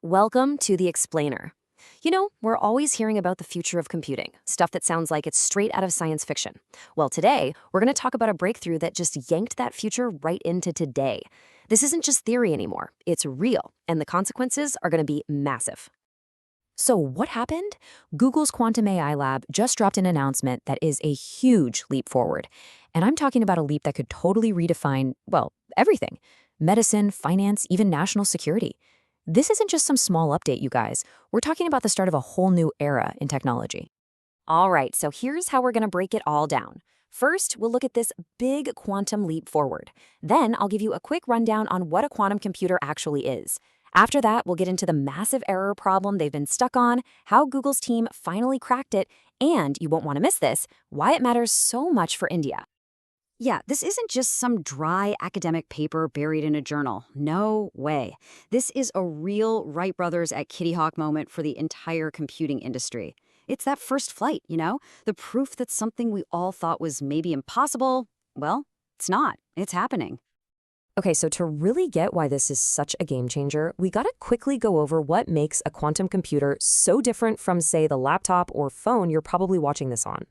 Welcome to the Explainer. We're always hearing about the future of computing, stuff that sounds like it's straight out of science fiction. Well, today, we're going to talk about a breakthrough that just yanked that future right into today. This isn't just theory anymore, it's real, and the consequences are going to be massive. So, what happened? Google's Quantum AI Lab just dropped an announcement that is a huge leap forward. And I'm talking about a leap that could totally redefine, well, everything: medicine, finance, even national security. This isn't just some small update, you guys. We're talking about the start of a whole new era in technology. All right, so here's how we're going to break it all down. First, we'll look at this big quantum leap forward. Then I'll give you a quick rundown on what a quantum computer actually is. After that, we'll get into the massive error problem they've been stuck on, how Google's team finally cracked it, and you won't want to miss this, why it matters so much for India. Yeah, this isn't just some dry academic paper buried in a journal. No way. This is a real Wright brothers at Kitty Hawk moment for the entire computing industry. It's that first flight, the proof that something we all thought was maybe impossible, well, it's not. It's happening. Okay, so to really get why this is such a game changer, we gotta quickly go over what makes a quantum computer so different from, say, the laptop or phone you're probably watching this on.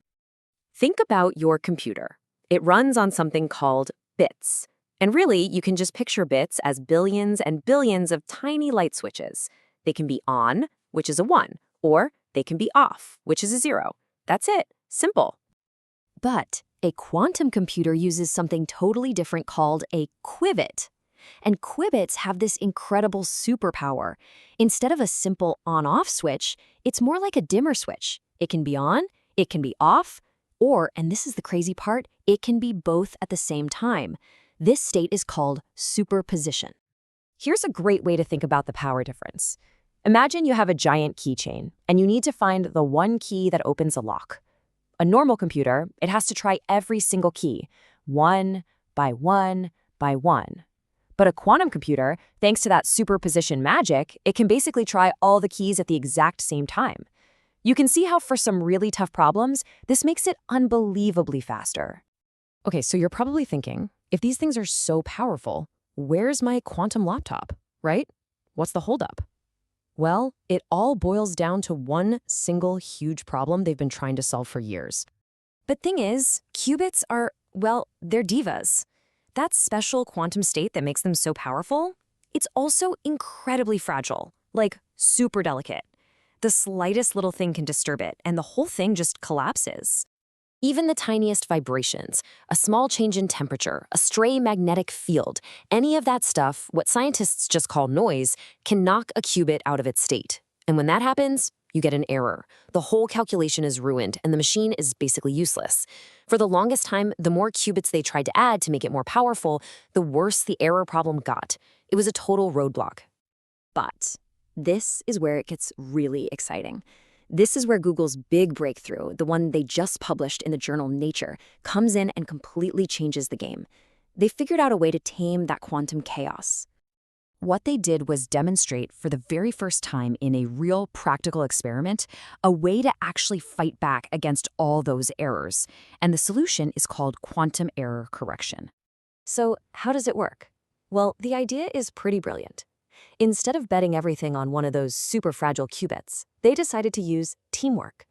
Think about your computer. It runs on something called bits. And really, you can just picture bits as billions and billions of tiny light switches. They can be on, which is a 1, or they can be off, which is a 0. That's it. Simple. But a quantum computer uses something totally different called a qubit. And qubits have this incredible superpower. Instead of a simple on-off switch, it's more like a dimmer switch. It can be on, it can be off, or, and this is the crazy part, it can be both at the same time. This state is called superposition. Here's a great way to think about the power difference. Imagine you have a giant keychain, and you need to find the one key that opens a lock. A normal computer, it has to try every single key, one by one by one. But a quantum computer, thanks to that superposition magic, it can basically try all the keys at the exact same time. You can see how for some really tough problems, this makes it unbelievably faster. Okay, so you're probably thinking, if these things are so powerful, where's my quantum laptop, right? What's the holdup? Well, it all boils down to one single huge problem they've been trying to solve for years. But thing is, qubits are, well, they're divas. That special quantum state that makes them so powerful, it's also incredibly fragile, like super delicate. The slightest little thing can disturb it, and the whole thing just collapses. Even the tiniest vibrations, a small change in temperature, a stray magnetic field, any of that stuff, what scientists just call noise, can knock a qubit out of its state. And when that happens, you get an error. The whole calculation is ruined, and the machine is basically useless. For the longest time, the more qubits they tried to add to make it more powerful, the worse the error problem got. It was a total roadblock. But this is where it gets really exciting. This is where Google's big breakthrough, the one they just published in the journal Nature, comes in and completely changes the game. They figured out a way to tame that quantum chaos. What they did was demonstrate for the very first time in a real practical experiment, a way to actually fight back against all those errors. And the solution is called quantum error correction. So how does it work? Well, the idea is pretty brilliant. Instead of betting everything on one of those super fragile qubits, they decided to use teamwork.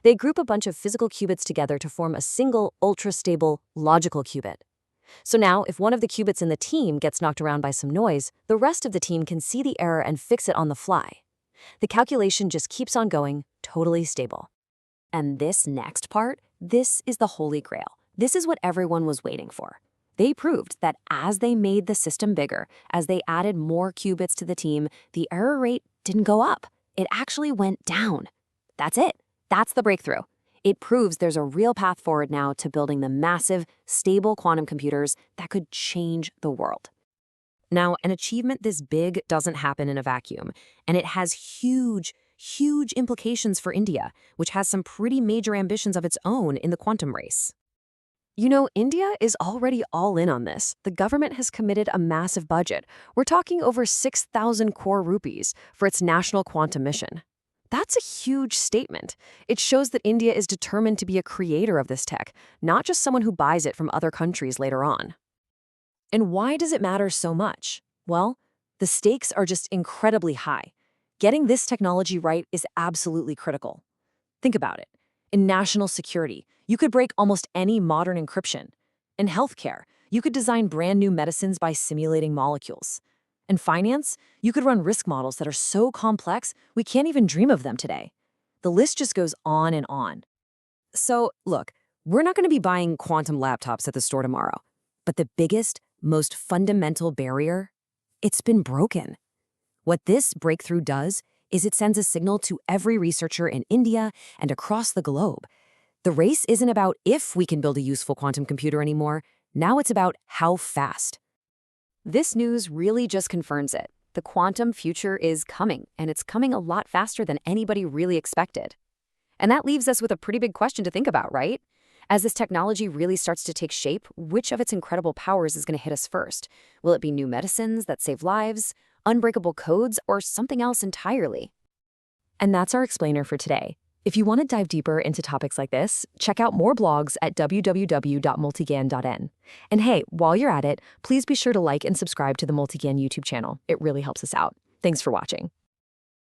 They group a bunch of physical qubits together to form a single, ultra-stable, logical qubit. So now, if one of the qubits in the team gets knocked around by some noise, the rest of the team can see the error and fix it on the fly. The calculation just keeps on going, totally stable. And this next part, this is the holy grail. This is what everyone was waiting for. They proved that as they made the system bigger, as they added more qubits to the team, the error rate didn't go up. It actually went down. That's it. That's the breakthrough. It proves there's a real path forward now to building the massive, stable quantum computers that could change the world. Now, an achievement this big doesn't happen in a vacuum, and it has huge, huge implications for India, which has some pretty major ambitions of its own in the quantum race. India is already all in on this. The government has committed a massive budget. We're talking over 6,000 crore rupees for its national quantum mission. That's a huge statement. It shows that India is determined to be a creator of this tech, not just someone who buys it from other countries later on. And why does it matter so much? Well, the stakes are just incredibly high. Getting this technology right is absolutely critical. Think about it. In national security, you could break almost any modern encryption. In healthcare, you could design brand new medicines by simulating molecules. In finance, you could run risk models that are so complex we can't even dream of them today. The list just goes on and on. So, look, we're not going to be buying quantum laptops at the store tomorrow. But the biggest, most fundamental barrier? It's been broken. What this breakthrough does is it sends a signal to every researcher in India and across the globe. The race isn't about if we can build a useful quantum computer anymore. Now it's about how fast. This news really just confirms it. The quantum future is coming, and it's coming a lot faster than anybody really expected. And that leaves us with a pretty big question to think about, right? As this technology really starts to take shape, which of its incredible powers is going to hit us first? Will it be new medicines that save lives, unbreakable codes, or something else entirely? And that's our explainer for today. If you want to dive deeper into topics like this, check out more blogs at www.multigyan.n. And hey, while you're at it, please be sure to like and subscribe to the Multigyan YouTube channel. It really helps us out. Thanks for watching.